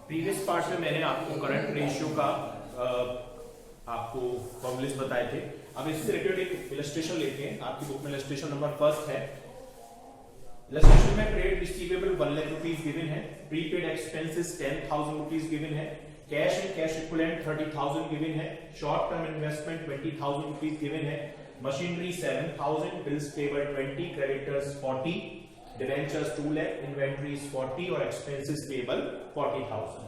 Previous part में मैंने आपको करंट रेशियो का आपको फॉर्मूलेस बताए थे। अब इससे रिलेटेड एक इलस्ट्रेशन लेते हैं। आपकी बुक में इलस्ट्रेशन नंबर फर्स्ट है। इलस्ट्रेशन में trade receivable 1 lakh rupees given है, प्रीपेड एक्सपेंसेस 10,000 रुपीस गिवन है, cash and cash equivalent 30,000 given है, short term investment 20,000 rupees given है, machinery 7,000, bills payable 20, creditors 40, debentures 2 lakh, inventories 40 और एक्सपेंसेस पेबल 40,000।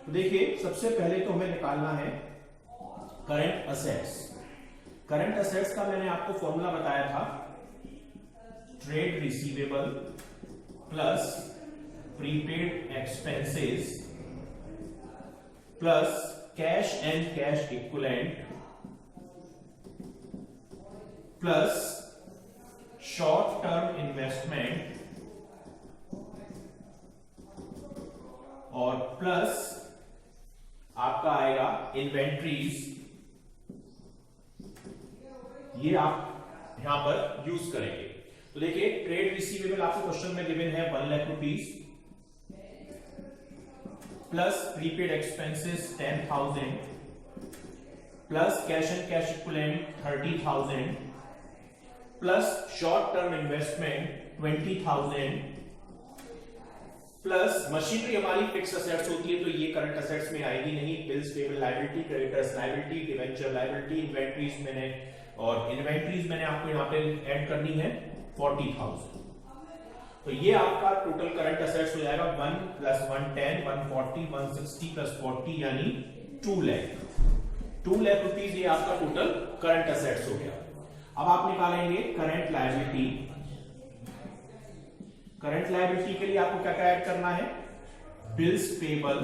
तो देखिए सबसे पहले तो हमें निकालना है करंट असेट्स। करंट असेट्स का मैंने आपको फॉर्मूला बताया था, trade receivable plus prepaid expenses plus cash and cash equivalent plus short term investment और प्लस आपका आएगा इन्वेंट्रीज। ये आप यहां पर यूज करेंगे। तो देखिए ट्रेड रिसीवेबल आपको क्वेश्चन में गिवन है 1 lakh rupees plus prepaid expenses 10,000 plus cash and cash equivalent 30,000 plus short term investment 20,000 plus machinery हमारी फिक्स असेट्स होती है तो ये करंट असेट्स में आएगी नहीं। Bills payable liability, creditors liability, debenture liability, inventories मैंने आपको यहाँ पे ऐड करनी है 40,000। तो ये आपका टोटल करंट असेट्स हो जाएगा 1 + 1 10, 140, 160 + 40 यानी 2 लाख। 2 लाख रुपीस ये आपका टोटल करंट असेट्स हो गया। अब आप निकालेंगे करंट लायबिलिटी। करंट लायबिलिटी के लिए आपको क्या क्या ऐड करना है, bills payable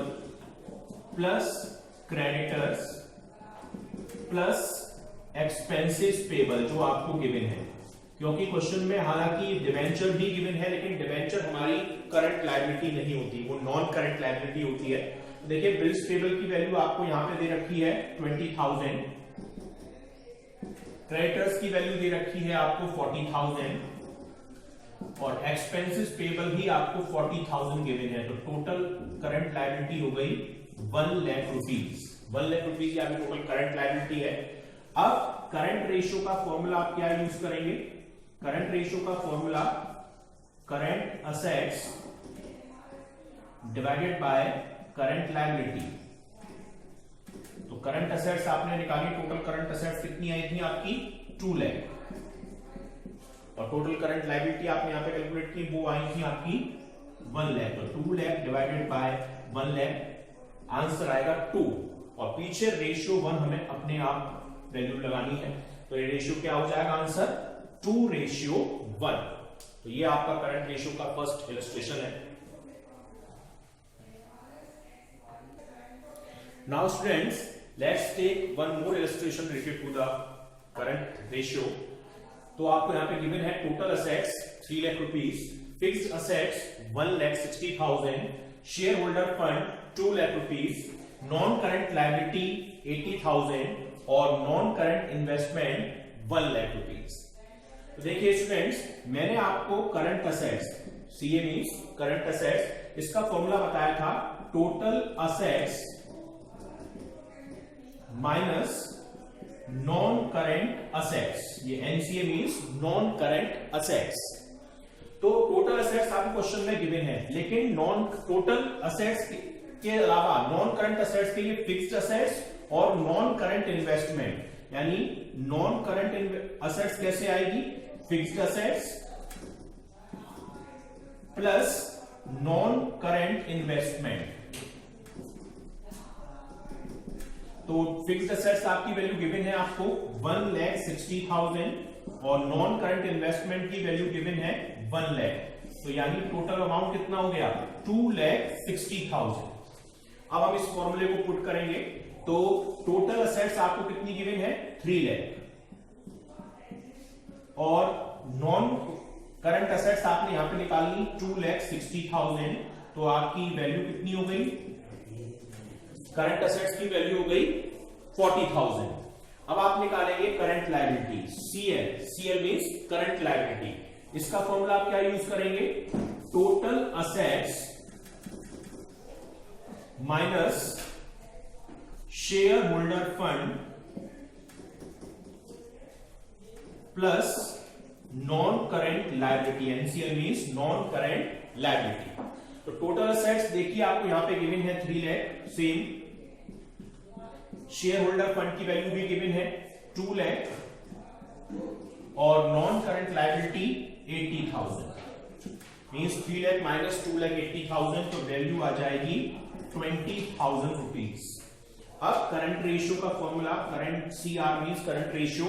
plus creditors plus expenses payable जो आपको गिवन है। क्योंकि क्वेश्चन में हालांकि डिवेंचर भी गिवन है लेकिन डिवेंचर हमारी करंट लायबिलिटी नहीं होती, वो नॉन करंट लायबिलिटी होती है। देखिए बिल्स पेबल की वैल्यू आपको यहां पे दे रखी है 20,000, क्रेडिटर्स की वैल्यू दे रखी है आपको 40,000 और एक्सपेंसेस पेबल भी आपको 40,000 गिवन है। तो टोटल करंट लायबिलिटी हो गई 1 लाख रुपीस। 1 लाख रुपीस आपकी टोटल करंट लायबिलिटी है। अब करंट रेशियो का फॉर्मूला आप क्या यूज करेंगे, करंट रेशियो का formula current assets divided by current liability. तो करंट असेट्स आपने निकाली, टोटल करंट असेट्स कितनी आई थी आपकी 2 लाख और टोटल करंट लायबिलिटी आपने यहां पे कैलकुलेट की, वो आई थी आपकी 1 लाख। तो 2 lakh divided by 1 lakh answer आएगा 2 और पीछे रेशियो 1 हमें अपने आप वैल्यू लगानी है। तो ये रेशियो क्या हो जाएगा आंसर 2:1। तो ये आपका करंट रेशियो का फर्स्ट इलस्ट्रेशन है। Now students let's take one more illustration related to the current ratio. तो आपको यहां पे गिवन है total assets 3 lakh rupees, fixed assets 1,60,000, share holder fund 2 lakh rupees, non current liability 80,000 और non current investment 1 lakh rupees. तो देखिए students मैंने आपको current assets, CA means current assets, इसका फॉर्मूला बताया था total assets minus non current assets. ये NCA means non current assets. तो टोटल असेट्स आपको क्वेश्चन में गिवन है लेकिन नॉन टोटल असेट्स के अलावा नॉन करंट असेट्स के लिए फिक्स्ड असेट्स और नॉन करंट इन्वेस्टमेंट, यानी नॉन करंट असेट्स कैसे आएगी, fixed assets plus non current investment. तो फिक्स्ड असेट्स आपकी वैल्यू गिवन है आपको 1,60,000 और नॉन करंट इन्वेस्टमेंट की वैल्यू गिवन है 1 लाख। तो यानी टोटल अमाउंट कितना हो गया 2,60,000। अब हम इस फॉर्मूले को पुट करेंगे तो टोटल असेट्स आपको कितनी गिवन है 3 लाख और नॉन करंट असेट्स आपने यहां पे निकालनी 2,60,000। तो आपकी वैल्यू कितनी हो गई, करंट असेट्स की वैल्यू हो गई 40,000। अब आप निकालेंगे current liability, CL means current liability. इसका फॉर्मूला आप क्या यूज करेंगे, total assets minus share holder fund plus non current liability, NCL means non current liability. तो टोटल असेट्स देखिए आपको यहां पे गिवन है 3 lakh, same share holder fund की वैल्यू भी गिवन है 2 लाख और non current liability 80,000, means 3 lakh minus 2 lakh 80,000, तो वैल्यू आ जाएगी 20,000 रुपीज। अब करंट रेशियो का formula, current CR means current ratio,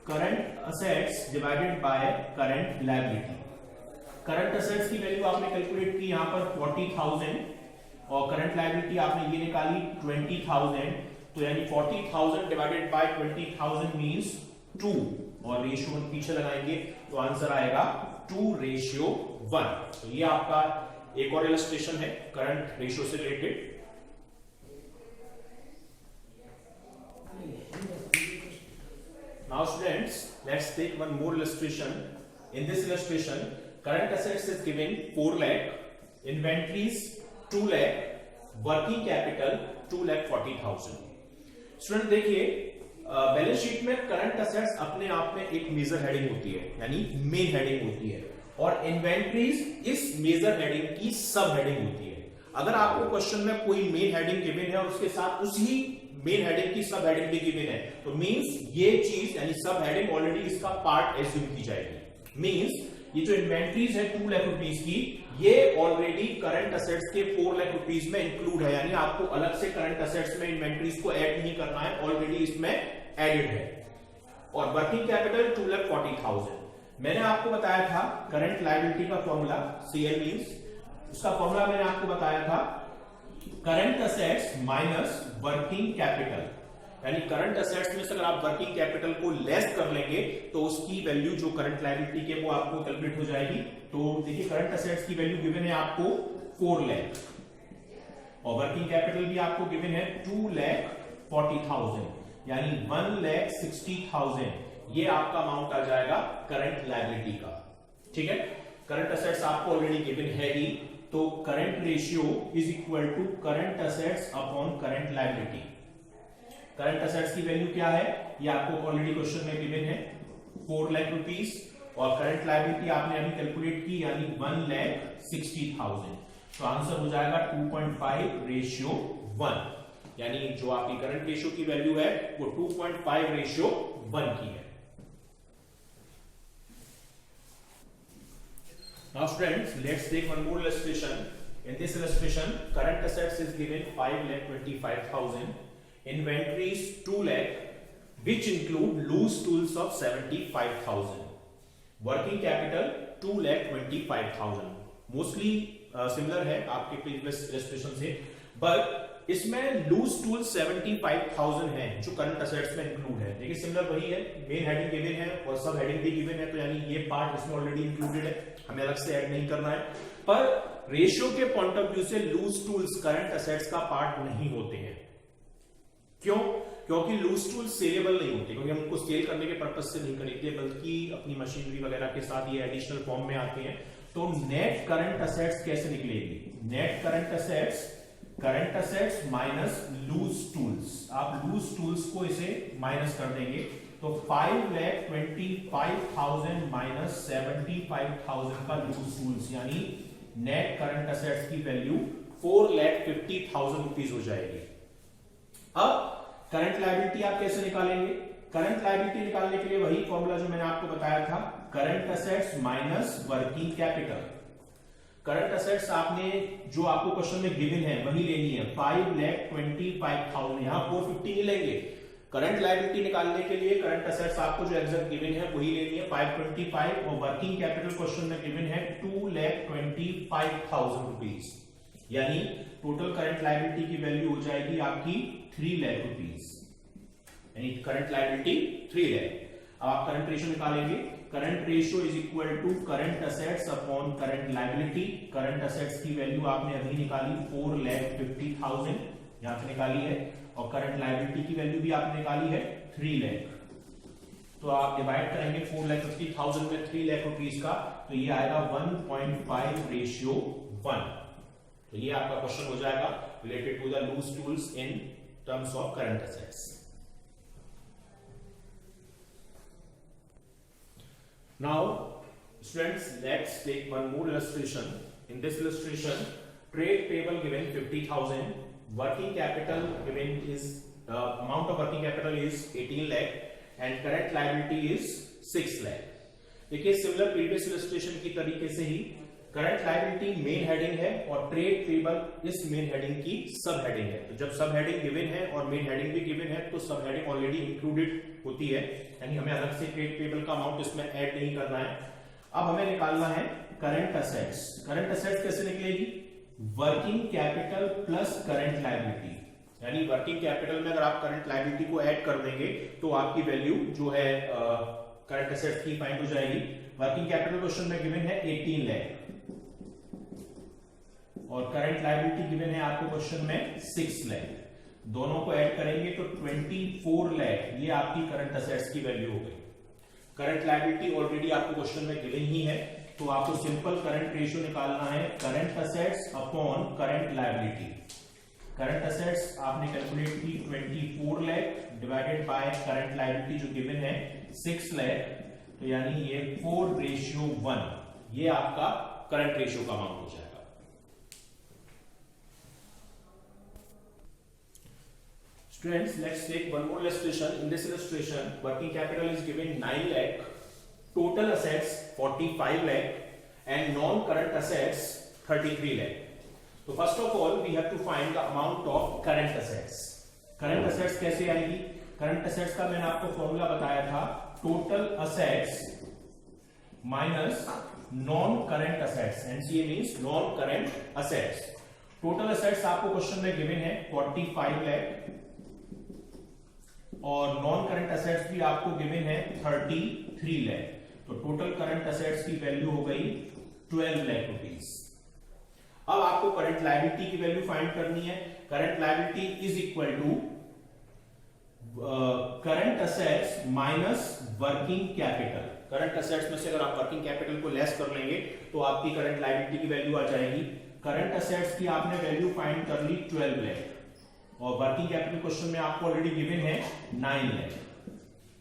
current assets divided by current liability. Current assets की वैल्यू आपने कैलकुलेट की यहां पर 40,000 और करंट लायबिलिटी आपने ये निकाली 20,000, तो यानी 40,000 डिवाइडेड बाय 20,000 मींस 2 और रेशियो पीछे लगाएंगे तो आंसर आएगा 2:1। तो ये आपका एक और इलस्ट्रेशन है करंट रेशियो से related. Now students, let's take one more illustration. In this illustration, current assets is given 4 lakh, inventories 2 lakh, working capital 2,40,000। Student देखिए बैलेंस शीट में करंट असेट्स अपने आप में एक मेजर हेडिंग होती है, यानी मेन हेडिंग होती है, और इन्वेंटरीज इस मेजर हेडिंग की सब हेडिंग होती है। अगर आपको क्वेश्चन में कोई मेन हेडिंग गिवन है और उसके साथ उसी मेन हेडिंग की सब हेडिंग भी गिवन है, तो मींस ये चीज यानी सब हेडिंग ऑलरेडी इसका पार्ट एज्यूम की जाएगी। मींस ये जो इन्वेंटरीज है 2 लाख रुपीस की, ये ऑलरेडी करंट असेट्स के 4 लाख रुपीस में इंक्लूड है, यानी आपको अलग से करंट असेट्स में इन्वेंटरीज को ऐड नहीं करना है, ऑलरेडी इसमें एडेड है। और वर्किंग कैपिटल 2,40,000। मैंने आपको बताया था करंट लायबिलिटी का फॉर्मूला सीएल मींस, उसका फॉर्मूला मैंने आपको बताया था current assets minus working capital, यानी करंट असेट्स में से अगर आप वर्किंग कैपिटल को लेस कर लेंगे तो उसकी वैल्यू जो करंट लायबिलिटी के वो आपको कैलकुलेट हो जाएगी। तो देखिए करंट असेट्स की वैल्यू गिवन है आपको 4 लाख और वर्किंग कैपिटल भी आपको गिवन है 2,40,000, यानी 1,60,000। ये आपका अमाउंट आ जाएगा करंट लायबिलिटी का। ठीक है, करंट असेट्स आपको ऑलरेडी गिवन है ही, तो current ratio is equal to current assets upon current liability. Current assets की वैल्यू क्या है ये आपको ऑलरेडी क्वेश्चन में गिवन है 4 लाख रुपीस, और करंट लायबिलिटी आपने अभी कैलकुलेट की यानी 1,60,000। तो आंसर हो जाएगा 2.5:1, यानी जो आपकी करंट रेशियो की वैल्यू है वो 2.5:1 की है। Now students, let's take one more illustration. In this illustration, current assets is given 5,25,000, inventories 2 lakh, which include loose tools of 75,000, working capital 2,25,000. Mostly similar है आपके previous illustration से, but इसमें loose tool 75,000 है जो करंट असेट्स में include है। देखिए similar वही है, मेन हेडिंग गिवन है और सब हेडिंग भी गिवन है, तो यानी ये पार्ट इसमें ऑलरेडी इंक्लूडेड है, हमें अलग से ऐड नहीं करना है। पर रेशियो के पॉइंट ऑफ व्यू से लूज टूल्स करंट असेट्स का पार्ट नहीं होते हैं। क्यों? क्योंकि लूज टूल सेलेबल नहीं होते, क्योंकि हम उनको सेल करने के पर्पज से नहीं खरीदते, बल्कि अपनी मशीनरी वगैरह के साथ ये एडिशनल फॉर्म में आते हैं। तो नेट करंट असेट्स कैसे निकलेगी? Net current assets minus loose tools, आप लूज टूल्स को इसे माइनस कर देंगे तो 5,25,000 माइनस 75,000 का लूज टूल्स, यानी नेट करंट असेट्स की वैल्यू 4,50,000 रुपीज हो जाएगी। अब करंट लायबिलिटी आप कैसे निकालेंगे? करंट लायबिलिटी निकालने के लिए वही फॉर्मूला जो मैंने आपको बताया था, current assets minus working capital. Current assets आपने जो आपको क्वेश्चन में गिवन है वही लेनी है 5,25,000, यहां 450 नहीं लेंगे। करंट लायबिलिटी निकालने के लिए करंट असेट्स आपको जो एग्जैक्ट गिवन है वही लेनी है 525, और वर्किंग कैपिटल क्वेश्चन में गिवन है 2,25,000 रुपीज, यानी टोटल करंट लायबिलिटी की वैल्यू हो जाएगी आपकी 3 लाख रुपीज, यानी करंट लायबिलिटी 3 लाख। अब आप करंट रेशियो निकालेंगे, current ratio is equal to current assets upon current liability. Current assets की वैल्यू आपने अभी निकाली 4,50,000 यहां से निकाली है, और करंट लायबिलिटी की वैल्यू भी आपने निकाली है 3 लाख। तो आप डिवाइड करेंगे 4,50,000 में 3 लाख रुपीज का, तो ये आएगा 1.5:1। तो ये आपका क्वेश्चन हो जाएगा related to the loose tools in terms of current assets. Now students, let's take one more illustration. In this illustration, trade payable given 50,000, working capital given is amount of working capital is 18 lakh and current liability is 6 lakh. देखिए similar previous illustration की तरीके से ही current liability main heading है और trade payable इस main heading की सब heading है। तो जब सब हेडिंग गिवन है और मेन हेडिंग भी गिवन है तो सब हेडिंग ऑलरेडी इंक्लूडेड होती है, यानी हमें अलग से ट्रेड पेबल का अमाउंट इसमें ऐड नहीं करना है। अब हमें निकालना है करंट असेट्स। करंट असेट्स कैसे निकलेगी? Working capital plus current liability, यानी वर्किंग कैपिटल में अगर आप करंट लायबिलिटी को ऐड कर देंगे तो आपकी वैल्यू जो है करंट असेट्स की फाइंड हो जाएगी। वर्किंग कैपिटल क्वेश्चन में गिवन है 18 लाख और करंट लायबिलिटी गिवन है आपको क्वेश्चन में 6 लाख। दोनों को ऐड करेंगे तो 24 लाख, ये आपकी करंट असेट्स की वैल्यू हो गई। करंट लायबिलिटी ऑलरेडी आपको क्वेश्चन में गिवन ही है, तो आपको सिंपल करंट रेशियो निकालना है current assets upon current liability. Current assets आपने कैलकुलेट की 24 lakh divided by current liability जो गिवन है 6 लाख, तो यानी ये 4:1, ये आपका करंट रेशियो का अमाउंट हो जाएगा। Students, let's take one more illustration. In this illustration, working capital is given 9 lakh, total assets 45 lakh, and non-current assets 33 lakh. So first of all, we have to find the amount of current assets. Current assets कैसे आएगी? Current assets का मैंने आपको formula बताया था, total assets minus non-current assets. NCA means non-current assets. Total assets आपको question में given है 45 लाख और नॉन करंट असेट्स भी आपको गिवन है 33 लाख, तो टोटल करंट असेट्स की वैल्यू हो गई 12 लाख रुपीस। अब आपको करंट लायबिलिटी की वैल्यू फाइंड करनी है। Current liability is equal to current assets minus working capital. Current assets में से अगर आप वर्किंग कैपिटल को लेस कर लेंगे तो आपकी करंट लायबिलिटी की वैल्यू आ जाएगी। करंट असेट्स की आपने वैल्यू फाइंड कर ली 12 लाख और वर्किंग कैपिटल क्वेश्चन में आपको ऑलरेडी गिवन है 9 लाख,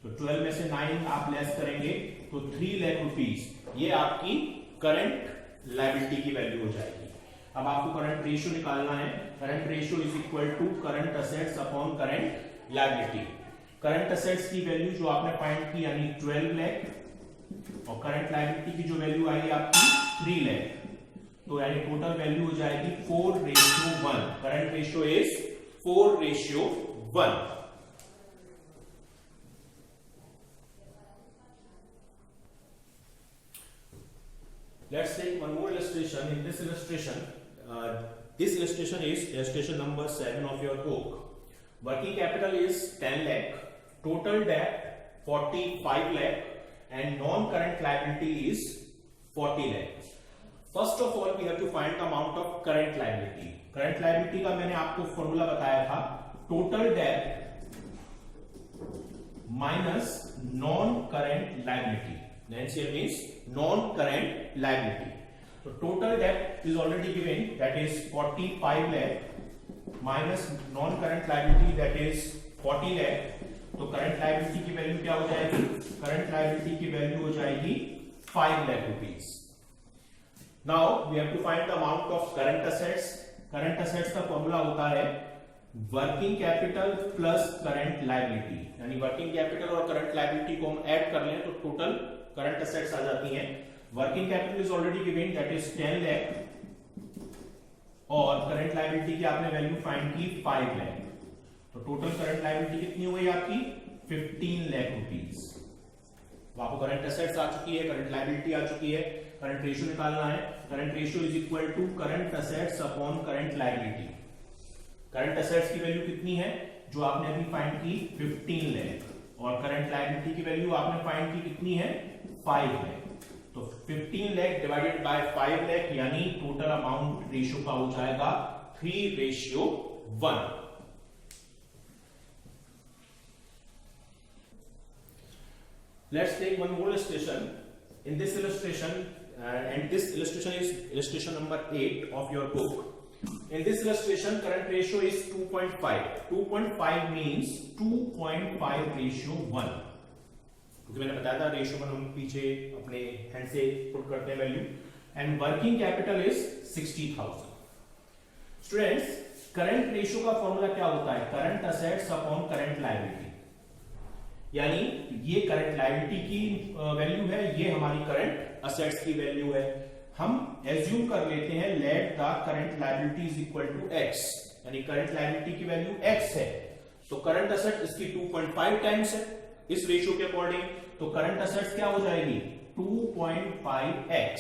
तो 12 में से 9 आप लेस करेंगे तो 3 लाख रुपीस, ये आपकी करंट लायबिलिटी की वैल्यू हो जाएगी। अब आपको करंट रेशियो निकालना है। Current ratio is equal to current assets upon current liability. Current assets की वैल्यू जो आपने फाइंड की यानी 12 लाख और करंट लायबिलिटी की जो वैल्यू आई आपकी 3 लाख, तो यानी टोटल वैल्यू हो जाएगी 4:1। Current ratio is 4:1। Let's take one more illustration. In this illustration, this illustration is illustration number 7 of your book. Working capital is 10 lakh, total debt 45 lakh, and non-current liability is 40 lakh. First of all, we have to find the amount of current liability. Current liability का मैंने आपको formula बताया था, total debt minus non current liability. NCA means non current liability. तो total debt is already given, that is 45 lakh minus non current liability that is 40 lakh, तो current liability की value क्या हो जाएगी? करंट लायबिलिटी की वैल्यू हो जाएगी 5 lakh rupees. Now we have to find the amount of current assets. Current assets का formula होता है working capital plus current liability, यानी वर्किंग कैपिटल और करंट लायबिलिटी को हम ऐड कर लें तो टोटल करंट असेट्स आ जाती हैं। Working capital is already given that is 10 lakh और करंट लायबिलिटी की आपने वैल्यू फाइंड की 5 लाख, तो टोटल करंट लायबिलिटी कितनी हो गई आपकी? 15 लाख रुपीस। आपको करंट असेट्स आ चुकी है, करंट लायबिलिटी आ चुकी है, करंट रेशियो निकालना है। Current ratio is equal to current assets upon current liability. Current assets की वैल्यू कितनी है जो आपने अभी फाइंड की? 15 लाख और करंट लायबिलिटी की वैल्यू आपने फाइंड की कितनी है? 5 लाख। तो 15 लाख डिवाइडेड बाय 5 लाख यानी टोटल अमाउंट रेशियो का हो जाएगा 3:1। Let's take one more illustration. In this illustration, and this illustration is illustration number 8 of your book. In this illustration, current ratio is 2.5. 2.5 means 2.5 ratio 1. क्योंकि मैंने बताया था रेशियो 1 हम पीछे अपने हैंड से पुट करते हैं value. And working capital is 60,000. Students, current ratio का फॉर्मूला क्या होता है? Current assets upon current liability. यानी ये करंट लायबिलिटी की वैल्यू है, ये हमारी करंट असेट्स की वैल्यू है. हम एज्यूम कर लेते हैं let the current liability is equal to x, यानी करंट लायबिलिटी की वैल्यू x है, तो करंट असेट इसकी 2.5 टाइम्स है इस रेशियो के अकॉर्डिंग. तो करंट असेट्स क्या हो जाएगी? 2.5x.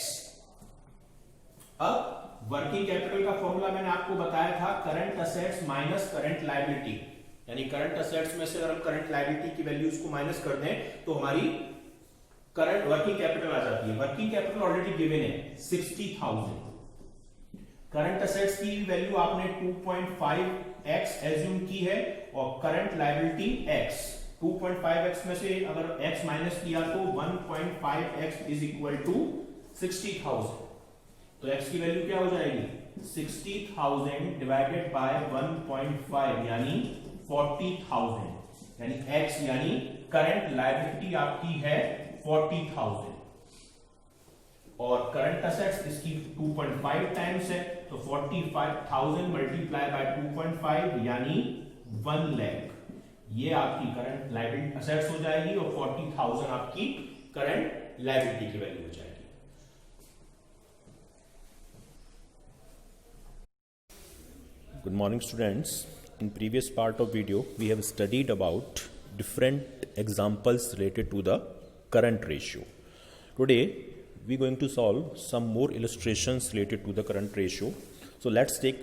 अब वर्किंग कैपिटल का फॉर्मूला मैंने आपको बताया था, current assets minus current liability. यानी करंट असेट्स में से अगर हम करंट लायबिलिटी की वैल्यूज को माइनस कर दें तो हमारी करंट वर्किंग कैपिटल आ जाती है. वर्किंग कैपिटल ऑलरेडी गिवन है 60,000. करंट असेट्स की वैल्यू आपने 2.5x एज्यूम की है और करंट लायबिलिटी x. 2.5x में से अगर x माइनस किया तो 1.5x इज इक्वल टू 60,000. तो x की वैल्यू क्या हो जाएगी? 60,000 डिवाइडेड बाय 1.5 यानी 40,000. यानी x यानी करंट लायबिलिटी आपकी है 40,000 और करंट असेट्स इसकी 2.5 टाइम्स है, तो 45,000 मल्टीप्लाई बाय 2.5 यानी 1 लाख. ये आपकी करंट लायबिलिटी असेट्स हो जाएगी और 40,000 आपकी करंट लायबिलिटी की वैल्यू हो जाएगी. Good morning, students. In previous part of video, we have studied about different examples related to the current ratio. Today, we are going to solve some more illustrations related to the current ratio. So let's take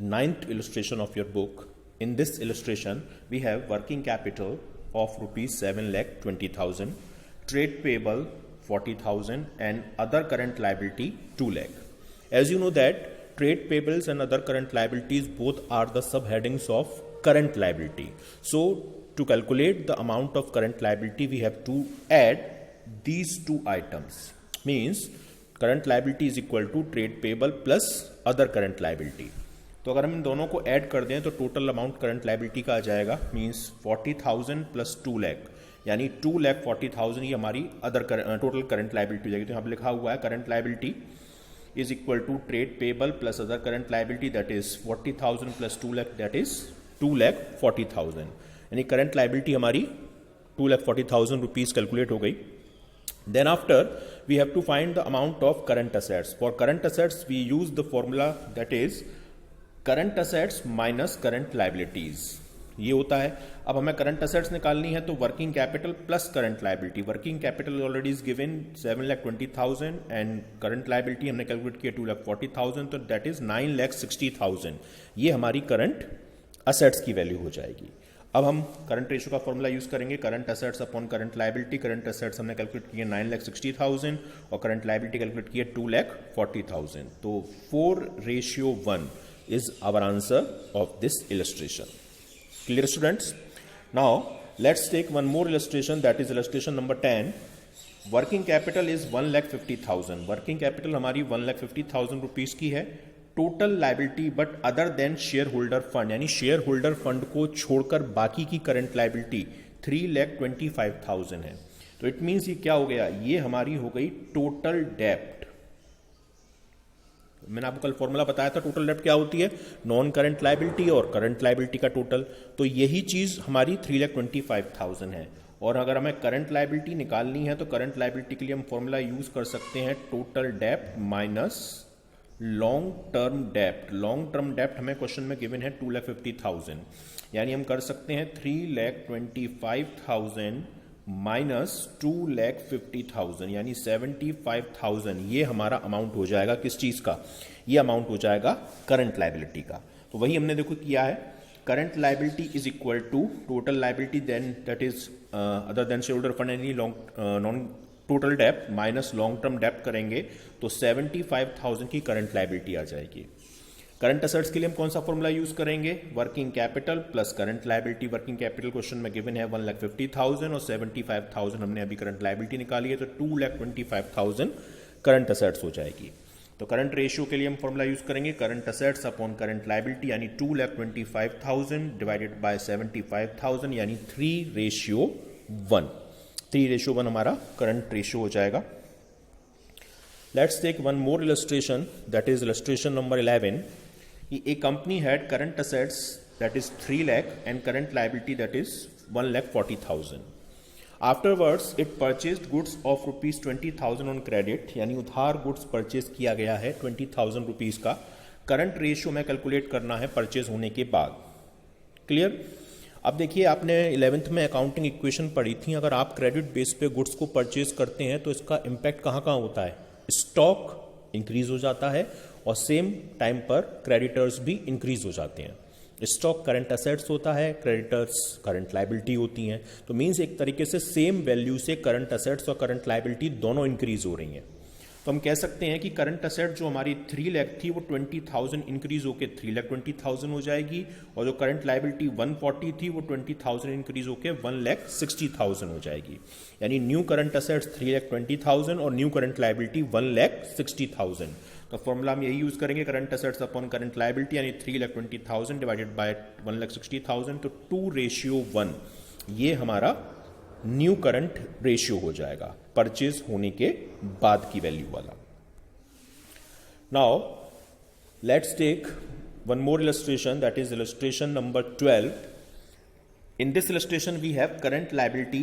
9th illustration of your book. In this illustration, we have working capital of rupees 7,20,000, trade payable 40,000 and other current liability 2 lakh. As you know that trade payables and other current liabilities both are the subheadings of current liability. So to calculate the amount of current liability, we have to add these two items. Means current liability is equal to trade payable plus other current liability. तो अगर हम इन दोनों को add कर दें तो total amount current liability का आ जाएगा. मींस 40,000 प्लस 2 लाख यानी 2,40,000 ये हमारी अदर टोटल करंट लायबिलिटी हो जाएगी. तो यहाँ पे लिखा हुआ है current liability is equal to trade payable plus other current liability, that is 40,000 plus 2 lakh, that is 2,40,000. यानी करंट लायबिलिटी हमारी 2,40,000 रुपीज कैलकुलेट हो गई. Then after we have to find the amount of current assets. For current assets we use the formula that is current assets minus current liabilities. ये होता है. अब हमें current assets निकालनी है तो working capital plus current liability. Working capital already is given 7,20,000 and current liability हमने calculate किया 2,40,000, तो दैट इज 9,60,000. ये हमारी करंट असेट्स की वैल्यू हो जाएगी. अब हम करंट रेशियो का फॉर्मूला यूज करेंगे. Current assets upon current liability. Current assets हमने कैलकुलेट किए 9,60,000 और करंट लायबिलिटी कैलकुलेट किए 2,40,000. तो 4:1 is our answer of this illustration. Clear, students? Now let's take one more illustration, that is illustration number 10. Working capital is 1,50,000. Working capital हमारी 1,50,000 rupees की है. Total liability but other than share holder fund, यानी share holder fund को छोड़कर बाकी की current liability 3,25,000 है. तो इट मीन्स ये क्या हो गया? ये हमारी हो गई टोटल डेप्ट. मैंने आपको कल फॉर्मूला बताया था टोटल डेप्ट क्या होती है, नॉन करंट लायबिलिटी और करंट लायबिलिटी का टोटल. तो यही चीज हमारी 3,25,000 है. और अगर हमें करंट लायबिलिटी निकालनी है तो करंट लायबिलिटी के लिए हम फॉर्मूला यूज कर सकते हैं टोटल डेप्ट माइनस लॉन्ग टर्म डेप्ट. लॉन्ग टर्म डेप्ट हमें क्वेश्चन में गिवन है 2,50,000, यानी हम कर सकते हैं 3,25,000 माइनस 2,50,000 यानी 75,000. ये हमारा अमाउंट हो जाएगा किस चीज का? ये अमाउंट हो जाएगा करंट लायबिलिटी का. तो वही हमने देखो किया है. Current liability is equal to total liability then that is other than share holder fund any non total dept minus long term डेप्ट करेंगे तो 75,000 की करंट लायबिलिटी आ जाएगी. करंट असेट्स के लिए हम कौन सा फॉर्मूला यूज करेंगे? Working capital plus current liability. Working capital question में गिवन है 1,50,000 और 75,000 हमने अभी करंट लायबिलिटी निकाली है, तो 2,25,000 करंट असेट्स हो जाएगी. तो करंट रेशियो के लिए हम फॉर्मूला यूज करेंगे current assets upon current liability, यानी 2,25,000 डिवाइडेड बाय 75,000 यानी 3:1। 3:1 हमारा करंट रेशियो हो जाएगा। Let's take one more illustration, that is illustration number 11। A company had current assets that is 3 lakh and current liability that is 1,40,000. Afterwards, it purchased goods of rupees 20,000 on credit, यानी उधार goods purchase किया गया है 20,000 rupees का। Current ratio में calculate करना है purchase होने के बाद। क्लियर? अब देखिए, आपने 11th में अकाउंटिंग इक्वेशन पढ़ी थी, अगर आप क्रेडिट बेस पे गुड्स को परचेज करते हैं तो इसका इम्पैक्ट कहाँ कहाँ होता है? स्टॉक इंक्रीज हो जाता है और सेम टाइम पर क्रेडिटर्स भी इंक्रीज हो जाते हैं। स्टॉक करंट असेट्स होता है, क्रेडिटर्स करंट लायबिलिटी होती हैं। तो मींस एक तरीके से सेम वैल्यू से करंट असेट्स और करंट लायबिलिटी दोनों इंक्रीज हो रही हैं। तो हम कह सकते हैं कि करंट असेट जो हमारी 3 लाख थी वो 20,000 इंक्रीज होकर 3,20,000 हो जाएगी, और जो करंट लायबिलिटी 140 थी वो 20,000 इंक्रीज होकर 1,60,000 हो जाएगी। यानी न्यू करंट असेट्स 3,20,000 और न्यू करंट लायबिलिटी 1,60,000। तो फॉर्मूला हम यही यूज करेंगे, current assets upon current liability, यानी 3,20,000 डिवाइडेड बाय 1,60,000, तो 2:1 ये हमारा न्यू करंट रेशियो हो जाएगा परचेज होने के बाद की वैल्यू वाला। Now let's take one more illustration, that is illustration number 12। In this illustration we have current liability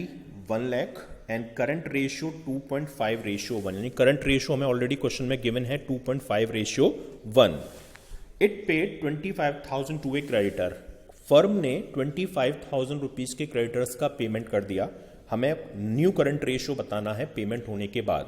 1 lakh and current ratio 2.5:1, यानी करंट रेशियो हमें ऑलरेडी क्वेश्चन में गिवन है 2.5:1। It paid 25,000 to a creditor. Firm ने 25,000 rupees के creditors का payment कर दिया। हमें न्यू करंट रेशियो बताना है पेमेंट होने के बाद।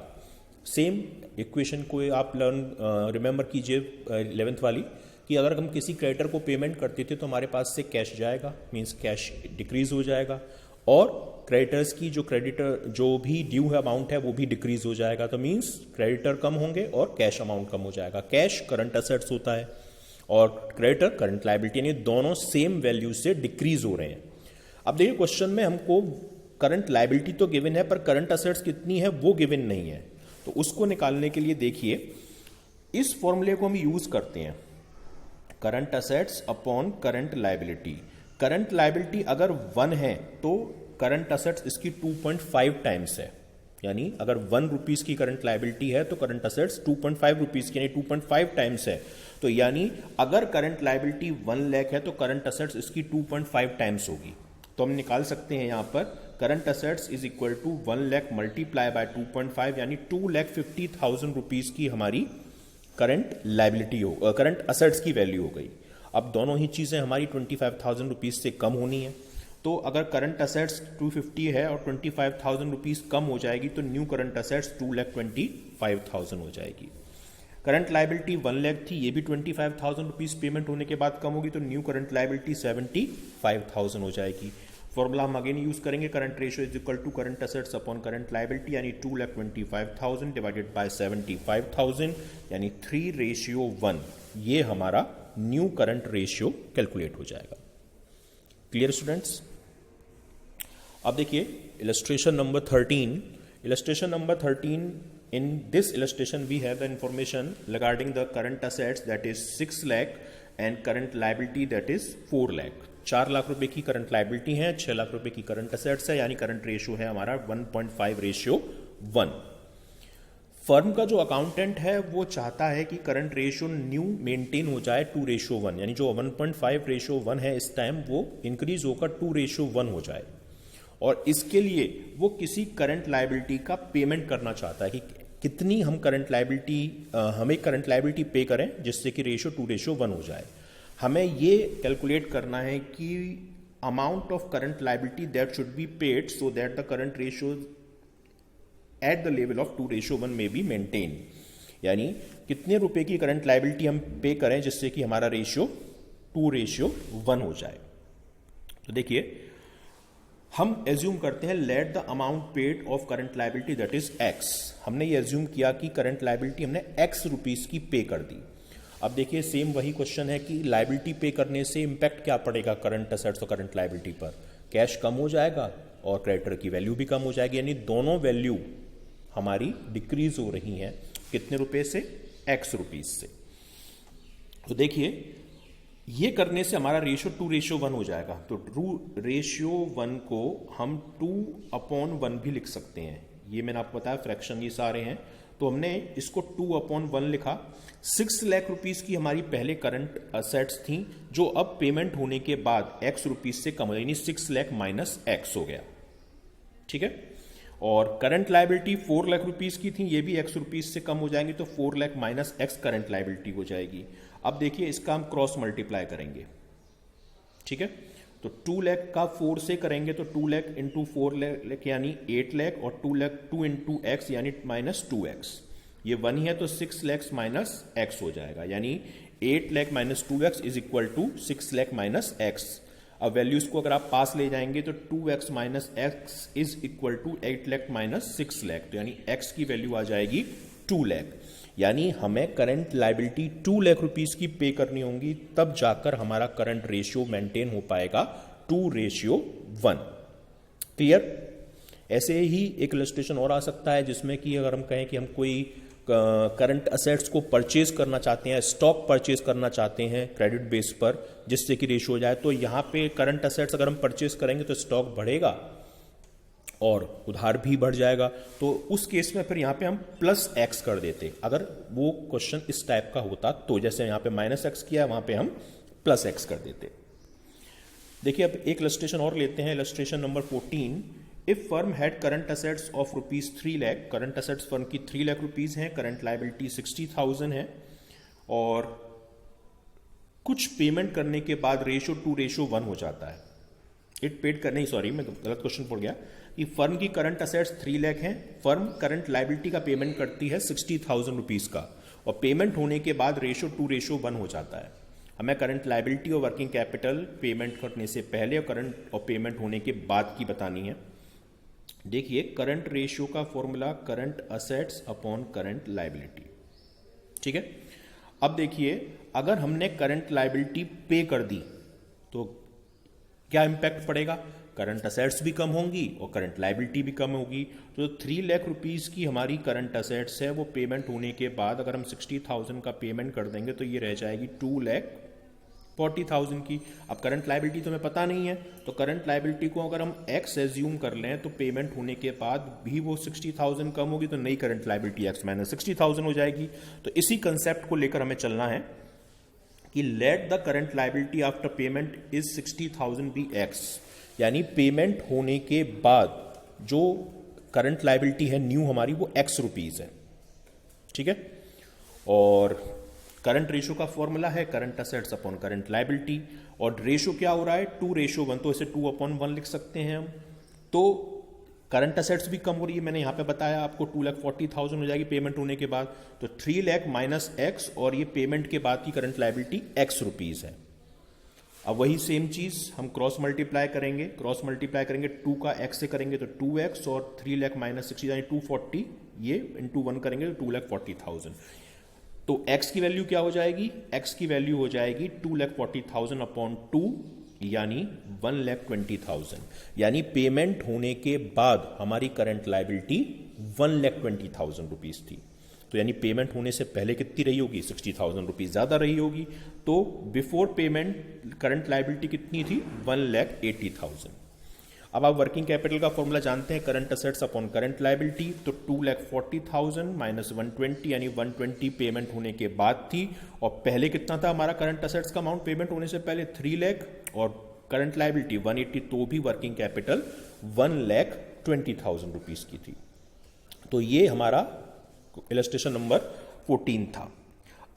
सेम इक्वेशन को आप रिमेंबर कीजिए 11th वाली, कि अगर हम किसी क्रेडिटर को पेमेंट करते थे तो हमारे पास से कैश जाएगा, मींस कैश डिक्रीज हो जाएगा, और क्रेडिटर्स की जो भी ड्यू है अमाउंट है वो भी डिक्रीज हो जाएगा। तो मींस क्रेडिटर कम होंगे और कैश अमाउंट कम हो जाएगा। कैश करंट असेट्स होता है और क्रेडिटर करंट लायबिलिटी, यानी दोनों सेम वैल्यू से डिक्रीज हो रहे हैं। अब देखिए, क्वेश्चन में हमको करंट लायबिलिटी तो गिवन है पर करंट असेट्स कितनी है वो गिवन नहीं है। तो उसको निकालने के लिए देखिए, इस फॉर्मूले को हम यूज करते हैं, current assets upon current liability. Current liability अगर 1 है तो करंट असेट्स इसकी 2.5 टाइम्स है, यानी अगर 1 रुपीज की करंट लायबिलिटी है तो करंट असेट्स 2.5 रुपीज की, यानी 2.5 टाइम्स है। तो यानी अगर करंट लायबिलिटी 1 लाख है तो करंट असेट्स इसकी 2.5 टाइम्स होगी। तो हम निकाल सकते हैं यहां पर current assets is equal to 1 lakh multiply by 2.5, यानी 2,50,000 रुपीज की हमारी करंट लायबिलिटी हो, करंट असेट्स की वैल्यू हो गई। अब दोनों ही चीजें हमारी 25,000 रुपीज से कम होनी है। तो अगर करंट असेट्स 250 है और 25,000 रुपीज कम हो जाएगी तो न्यू करंट असेट्स 2,25,000 हो जाएगी। करंट लायबिलिटी 1 लाख थी, ये भी 25,000 रुपीज पेमेंट होने के बाद कम होगी, तो न्यू करंट लायबिलिटी 75,000 हो जाएगी। फॉर्मूला हम अगेन यूज करेंगे, current ratio is equal to current assets upon current liability, यानी 2,25,000 डिवाइडेड बाय 75,000, यानी 3:1 ये हमारा न्यू करंट रेशियो कैलकुलेट हो जाएगा। Clear students? अब देखिए illustration number 13। Illustration number 13, in this illustration we have the information regarding the current assets that is 6 lakh and current liability that is 4 lakh। 4 lakh रुपए की current liability है, 6 लाख रुपए की current assets है, यानी करंट रेशियो है हमारा 1.5:1। फर्म का जो अकाउंटेंट है वो चाहता है कि करंट रेशियो न्यू मेंटेन हो जाए 2:1, यानी जो 1.5:1 है इस टाइम वो इंक्रीज होकर 2:1 हो जाए। और इसके लिए वो किसी करंट लायबिलिटी का पेमेंट करना चाहता है कि कितनी हम हमें करंट लायबिलिटी पे करें जिससे कि रेशियो 2:1 हो जाए। हमें ये कैलकुलेट करना है कि amount of current liability that should be paid so that the current ratio at the level of 2:1 में बी मेंटेन, यानी कितने रुपए की करंट लायबिलिटी हम पे करें जिससे कि हमारा रेशियो 2:1 हो जाए। तो देखिए, हम एज्यूम करते हैं let the amount paid of current liability that is x. हमने ये एज्यूम किया कि करंट लायबिलिटी हमने एक्स रुपीस की पे कर दी। अब देखिए, सेम वही क्वेश्चन है कि लायबिलिटी पे करने से इंपैक्ट क्या पड़ेगा करंट असेट्स और करंट लायबिलिटी पर? कैश कम हो जाएगा और क्रेडिटर की वैल्यू भी कम हो जाएगी, यानी दोनों वैल्यू हमारी डिक्रीज हो रही हैं। कितने रुपए से? एक्स रुपीज से। तो देखिए ये करने से हमारा रेशियो 2:1 हो जाएगा। तो 2:1 को हम 2/1 भी लिख सकते हैं। ये मैंने आपको बताया फ्रैक्शन ये सारे हैं, तो हमने इसको 2/1 लिखा। 6 लाख रुपीस की हमारी पहले करंट असेट्स थी, जो अब पेमेंट होने के बाद एक्स रुपीज से कम हो, यानी 6 लाख माइनस एक्स हो गया। ठीक है। और करंट लायबिलिटी 4 लाख रुपीस की थी, ये भी एक्स रुपीज से कम हो जाएंगी, तो 4 lakh minus x current liability हो जाएगी। अब देखिए इसका हम क्रॉस मल्टीप्लाई करेंगे। ठीक है। तो 2 लाख का 4 से करेंगे तो 2 लाख इंटू 4 लाख यानी 8 लाख, और 2 लाख 2 इंटू एक्स यानी माइनस 2x। ये 1 ही है तो 6 लाख माइनस एक्स हो जाएगा, यानी 8 lakh minus 2x is equal to 6 lakh minus x. अब वैल्यूज को अगर आप पास ले जाएंगे तो 2x minus x is equal to 8 lakh minus 6 lakh, तो यानी x की वैल्यू आ जाएगी 2 लाख। यानी हमें करंट लायबिलिटी 2 लाख रुपीस की पे करनी होंगी, तब जाकर हमारा करंट रेशियो मेंटेन हो पाएगा 2:1। क्लियर। ऐसे ही एक इलस्ट्रेशन और आ सकता है, जिसमें कि अगर हम कहें कि हम कोई करंट असेट्स को परचेज करना चाहते हैं, स्टॉक परचेज करना चाहते हैं क्रेडिट बेस पर, जिससे कि रेशियो हो जाए, तो यहां पे करंट असेट्स अगर हम परचेज करेंगे तो स्टॉक बढ़ेगा और उधार भी बढ़ जाएगा। तो उस केस में फिर यहां पे हम प्लस एक्स कर देते, अगर वो क्वेश्चन इस टाइप का होता तो। जैसे यहां पे माइनस एक्स किया, वहां पे हम प्लस एक्स कर देते। देखिए अब एक इलस्ट्रेशन और लेते हैं, illustration number 14। If firm had current assets of ₹3 lakh, current assets firm की 3 लाख रुपीज हैं, करंट लायबिलिटी 60,000 है, और कुछ पेमेंट करने के बाद रेशियो 2:1 हो जाता है। इट पेड कर, नहीं सॉरी मैं गलत क्वेश्चन पढ़ गया, कि फर्म की करंट असेट्स 3 लाख हैं, फर्म करंट लायबिलिटी का पेमेंट करती है 60,000 रुपीज का, और पेमेंट होने के बाद रेशियो 2:1 हो जाता है। हमें करंट लायबिलिटी और वर्किंग कैपिटल पेमेंट करने से पहले और करंट और पेमेंट होने के बाद की बतानी है। देखिए करंट रेशियो का formula current assets upon current liability. ठीक है। अब देखिए अगर हमने करंट लायबिलिटी पे कर दी तो क्या इंपैक्ट पड़ेगा, करंट असेट्स भी कम होंगी और करंट लायबिलिटी भी कम होगी। तो 3 लाख रुपीस की हमारी करंट असेट्स है, वो पेमेंट होने के बाद अगर हम 60,000 का पेमेंट कर देंगे तो ये रह जाएगी 2,40,000 की। अब करंट लायबिलिटी तो हमें पता नहीं है, तो करंट लायबिलिटी को अगर हम एक्स एज्यूम कर लें तो पेमेंट होने के बाद भी वो 60,000 कम होगी, तो नई करंट लायबिलिटी एक्स माइनस 60,000 हो जाएगी। तो इसी कंसेप्ट को लेकर हमें चलना है कि let the current liability after payment is 60,000 be x, यानी पेमेंट होने के बाद जो करंट लायबिलिटी है न्यू हमारी वो एक्स रुपीज है। ठीक है। और करंट रेशियो का फॉर्मूला है current assets upon current liability, और रेशियो क्या हो रहा है 2:1, तो इसे 2/1 लिख सकते हैं हम। तो करंट असेट्स भी कम हो रही है, मैंने यहां पे बताया आपको 2,40,000 हो जाएगी पेमेंट होने के बाद, तो 3 लाख माइनस एक्स, और ये पेमेंट के बाद की करंट लायबिलिटी एक्स रुपीज है। अब वही सेम चीज हम क्रॉस मल्टीप्लाई करेंगे, 2 का एक्स से करेंगे तो 2x, और 3 लाख माइनस 60 यानी 240, ये इंटू 1 करेंगे तो 2,40,000। तो x की वैल्यू क्या हो जाएगी, x की वैल्यू हो जाएगी 2,40,000 अपॉन 2 यानी 1,20,000, यानी पेमेंट होने के बाद हमारी करंट लायबिलिटी 1,20,000 रुपीज थी। तो यानी पेमेंट होने से पहले कितनी रही होगी, 60,000 रुपीज ज्यादा रही होगी। तो बिफोर पेमेंट करंट लायबिलिटी कितनी थी, 1,80,000। अब आप वर्किंग कैपिटल का फॉर्मूला जानते हैं, current assets upon current liability, तो 2,40,000 माइनस 120 यानी 120 पेमेंट होने के बाद थी, और पहले कितना था हमारा करंट असेट्स का अमाउंट पेमेंट होने से पहले 3 लाख, और करंट लायबिलिटी 180, तो भी वर्किंग कैपिटल 1,20,000 रुपीज की थी। तो ये हमारा इलस्ट्रेशन नंबर 14 था।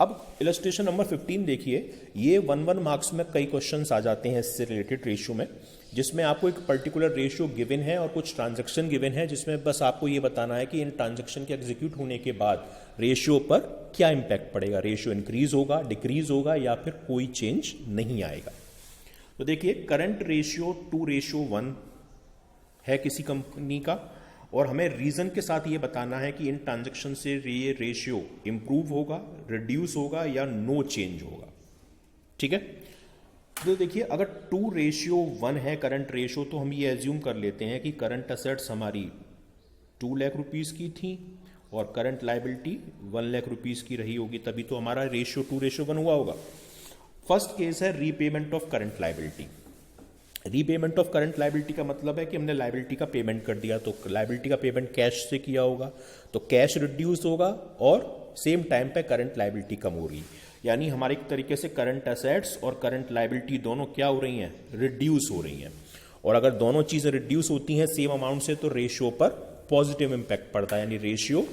अब इलस्ट्रेशन नंबर 15 देखिए, ये 1 मार्क्स में कई क्वेश्चंस आ जाते हैं इससे रिलेटेड रेशियो में, जिसमें आपको एक पर्टिकुलर रेशियो गिवन है और कुछ ट्रांजैक्शन गिवन है, जिसमें बस आपको ये बताना है कि इन ट्रांजैक्शन के एग्जीक्यूट होने के बाद रेशियो पर क्या इंपैक्ट पड़ेगा, रेशियो इंक्रीज होगा, डिक्रीज होगा, या फिर कोई चेंज नहीं आएगा। तो देखिए करंट रेशियो 2:1 है किसी कंपनी का, और हमें रीजन के साथ ये बताना है कि इन ट्रांजैक्शन से ये रेशियो इंप्रूव होगा, रिड्यूस होगा, या नो चेंज होगा। ठीक है। तो देखिए अगर 2:1 है करंट रेशियो, तो हम ये एज्यूम कर लेते हैं कि करंट असेट्स हमारी 2 लाख रुपीज की थी, और करंट लाइबिलिटी 1 लाख रुपीज की रही होगी, तभी तो हमारा रेशियो 2:1 हुआ होगा। फर्स्ट केस है repayment of current liability. Repayment of current liability का मतलब है कि हमने लाइबिलिटी का पेमेंट कर दिया, तो लाइबिलिटी का पेमेंट कैश से किया होगा तो कैश रिड्यूस होगा और सेम टाइम पे करंट लाइबिलिटी कम हो रही, यानी हमारे एक तरीके से करंट असेट्स और करंट लाइबिलिटी दोनों क्या हो रही हैं, रिड्यूस हो रही हैं। और अगर दोनों चीजें रिड्यूस होती हैं सेम अमाउंट से तो रेशियो पर पॉजिटिव इंपैक्ट पड़ता है, यानी रेशियो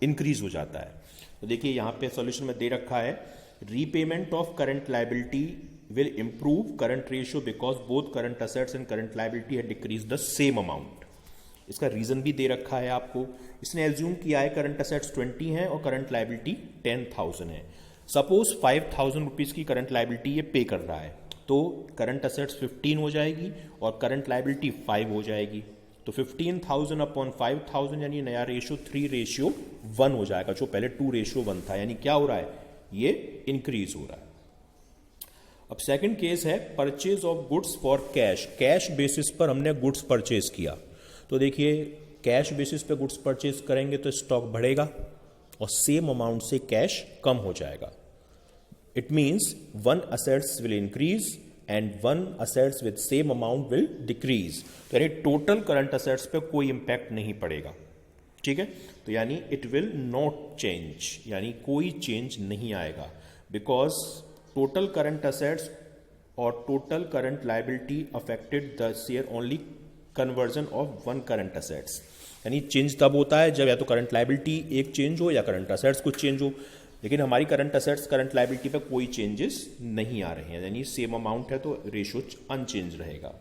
इंक्रीज हो जाता है। तो देखिए यहां पे सॉल्यूशन में दे रखा है repayment of current liability will improve current ratio because both current assets and current liability had decreased the same amount। इसका रीजन भी दे रखा है आपको। इसने एज्यूम किया है करंट असेट्स 20 है और करंट लाइबिलिटी 10,000 है। सपोज 5,000 रुपीज की करंट लाइबिलिटी ये पे कर रहा है, तो करंट असेट्स 15 हो जाएगी और करंट लाइबिलिटी 5 हो जाएगी। तो 15,000 अपॉन 5,000 यानी नया रेशियो 3:1 हो जाएगा, जो पहले 2:1 था, यानी क्या हो रहा है, ये इंक्रीज हो रहा है। अब सेकंड केस है purchase of goods for cash. Cash basis पर हमने गुड्स परचेज किया, तो देखिए कैश बेसिस पे गुड्स परचेज करेंगे तो स्टॉक बढ़ेगा और सेम अमाउंट से कैश कम हो जाएगा। It means one assets will increase and one assets with same amount will decrease. तो यानी टोटल करंट असेट्स पे कोई इंपैक्ट नहीं पड़ेगा, ठीक है। तो यानी इट विल नॉट चेंज, यानी कोई चेंज नहीं आएगा, बिकॉज टोटल करंट असेट्स और total current liability affected the share only conversion of one current assets. यानी चेंज तब होता है जब या तो करंट लाइबिलिटी एक चेंज हो या करंट असेट्स कुछ चेंज हो, लेकिन हमारी करंट असेट्स करंट लाइबिलिटी पे कोई चेंजेस नहीं आ रहे हैं, यानी सेम अमाउंट है तो रेशियो अनचेंज रहेगा।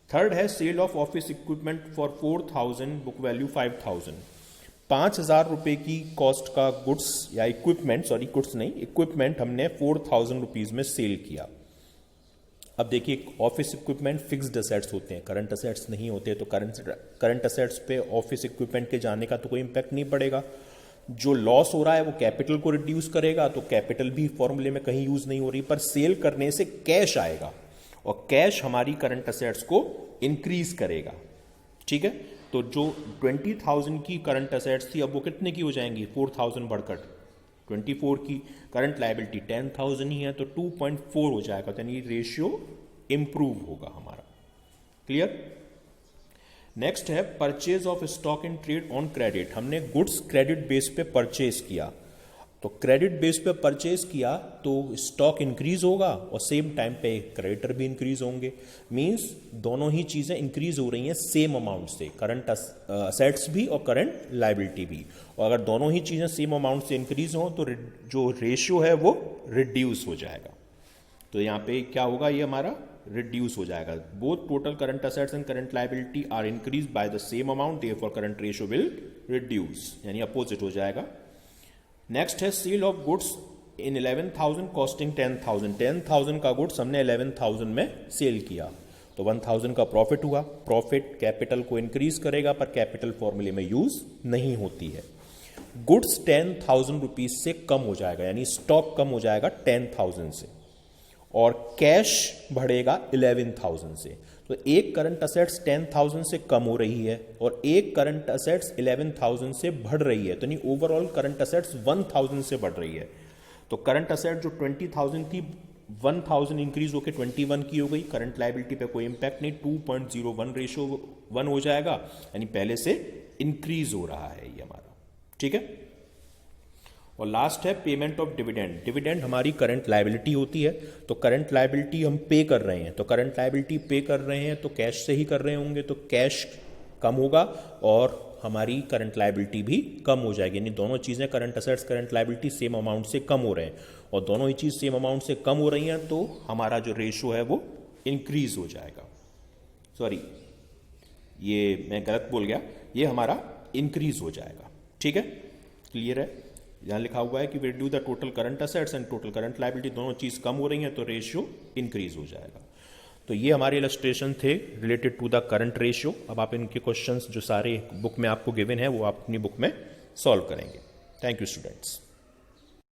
थर्ड है sale of office equipment for 4,000, book value 5,000। 5,000 रुपए की कॉस्ट का गुड्स या इक्विपमेंट, सॉरी गुड्स नहीं इक्विपमेंट हमने 4,000 रुपीज में सेल किया। अब देखिए ऑफिस इक्विपमेंट फिक्स्ड असेट्स होते हैं, करंट असेट्स नहीं होते, तो करंट असेट्स पे ऑफिस इक्विपमेंट के जाने का तो कोई इंपैक्ट नहीं पड़ेगा। जो लॉस हो रहा है वो कैपिटल को रिड्यूस करेगा, तो कैपिटल भी फॉर्मूले में कहीं यूज नहीं हो रही, पर सेल करने से कैश आएगा और कैश हमारी करंट असेट्स को इंक्रीज करेगा, ठीक है। तो जो 20,000 की करंट असेट्स थी अब वो कितने की हो जाएंगी, 4,000 बढ़कर 24 की। करंट लाइबिलिटी 10,000 ही है तो 2.4 हो जाएगा, यानी रेशियो इंप्रूव होगा हमारा। क्लियर। नेक्स्ट है purchase of stock in trade on credit. हमने गुड्स क्रेडिट बेस पे परचेज किया, तो क्रेडिट बेस पे परचेज किया तो स्टॉक इंक्रीज होगा और सेम टाइम पे क्रेडिटर भी इंक्रीज होंगे। मींस दोनों ही चीजें इंक्रीज हो रही हैं सेम अमाउंट से, करंट असेट्स भी और करंट लाइबिलिटी भी। और अगर दोनों ही चीजें सेम अमाउंट से इंक्रीज हो तो जो रेशियो है वो रिड्यूस हो जाएगा। तो यहाँ पे क्या होगा, ये हमारा रिड्यूस हो जाएगा। Both total current assets and current liability are increase by the same amount, therefore current ratio will reduce, यानी अपोजिट हो जाएगा। नेक्स्ट है sale of goods in 11,000 costing 10,000। 10,000 का गुड्स हमने 11,000 में सेल किया तो 1,000 का प्रॉफिट हुआ। प्रॉफिट कैपिटल को इंक्रीज करेगा पर कैपिटल फॉर्मूले में यूज नहीं होती है। गुड्स 10,000 रुपीज से कम हो जाएगा, यानी स्टॉक कम हो जाएगा 10,000 से और कैश बढ़ेगा 11,000 से। तो एक करंट असेट्स 10,000 से कम हो रही है और एक करंट असेट्स 11,000 से बढ़ रही है, तो नहीं ओवरऑल करंट असेट्स 1,000 से बढ़ रही है। तो करंट असेट जो 20,000 थी 1,000 इंक्रीज होकर 21 की हो गई। करंट लाइबिलिटी पे कोई इंपैक्ट नहीं, 2.01 रेशियो 1 हो जाएगा, यानी पहले से इंक्रीज हो रहा है ये हमारा, ठीक है। और लास्ट है पेमेंट ऑफ डिविडेंड। डिविडेंड हमारी करंट लाइबिलिटी होती है, तो करंट लाइबिलिटी हम पे कर रहे हैं, तो करंट लाइबिलिटी पे कर रहे हैं तो कैश से ही कर रहे होंगे, तो कैश कम होगा और हमारी करंट लाइबिलिटी भी कम हो जाएगी। यानी दोनों चीजें current assets current liability same amount से कम हो रहे हैं और दोनों ही चीज सेम अमाउंट से कम हो रही हैं, तो हमारा जो रेशियो है वो इंक्रीज हो जाएगा। सॉरी, ये मैं गलत बोल गया, ये हमारा इंक्रीज हो जाएगा, ठीक है। क्लियर है। यहां लिखा हुआ है कि we do the total current assets and total current liability, दोनों चीज कम हो रही हैं तो रेशियो इंक्रीज हो जाएगा। तो ये हमारे इलस्ट्रेशन थे related to the current ratio. अब आप इनके क्वेश्चंस जो सारे बुक में आपको गिवन है वो आप अपनी बुक में सॉल्व करेंगे। Thank you students.